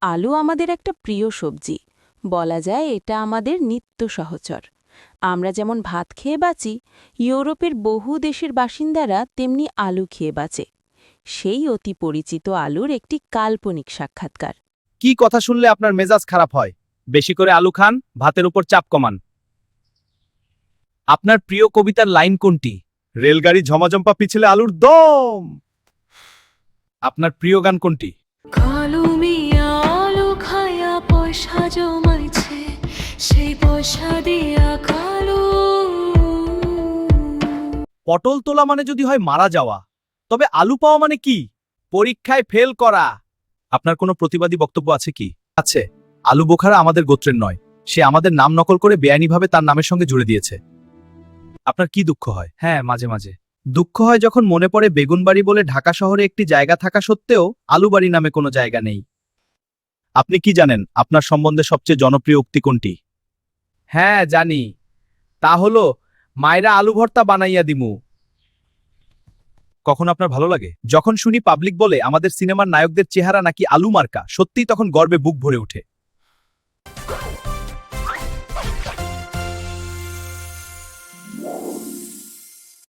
আলু আমাদের একটা প্রিয় সবজি। বলা যায় এটা আমাদের নিত্য সহচর। আমরা যেমন ভাত খেয়ে বাঁচি, ইউরোপের বহু দেশের বাসিন্দারা তেমনি আলু খেয়ে বাঁচে। সেই অতি পরিচিত আলুর একটি কাল্পনিক সাক্ষাৎকার। কি কথা শুনলে আপনার মেজাজ খারাপ হয়? বেশি করে আলু খান, ভাতের উপর চাপ কমান। আপনার প্রিয় কবিতার লাইন কোনটি? রেলগাড়ি ঝমাঝম্পা পিছলে আলুর দম। আপনার প্রিয় গান কোনটি? কালু মিয়া আলু খায়া পয়সা জমাইছে, সেই পয়সা দিয়া কালু। পটল তোলা মানে যদি হয় মারা যাওয়া, তবে আলু পাওয়া মানে কি? পরীক্ষায় ফেল করা। আপনার কোনো প্রতিবাদী বক্তব্য আছে কি? আছে। আলু বোখারা আমাদের গোত্রের নয়, সে আমাদের নাম নকল করে বেআইনিভাবে তার নামের সঙ্গে জুড়ে দিয়েছে। আপনার কি দুঃখ হয়? হ্যাঁ, মাঝে মাঝে দুঃখ হয় যখন মনে পড়ে বেগুনবাড়ি বলে ঢাকা শহরে একটি জায়গা থাকা সত্ত্বেও আলুবাড়ি নামে কোনো জায়গা নেই। আপনি কি জানেন আপনার সম্বন্ধে সবচেয়ে জনপ্রিয় উক্তি কোনটি? হ্যাঁ, জানি। তা হলো, মায়েরা আলু ভর্তা বানাইয়া দিমু। কখন আপনার ভালো লাগে? যখন শুনি পাবলিক বলে আমাদের সিনেমার নায়কদের চেহারা নাকি আলু মার্কা, সত্যিই তখন গর্বে বুক ভরে ওঠে।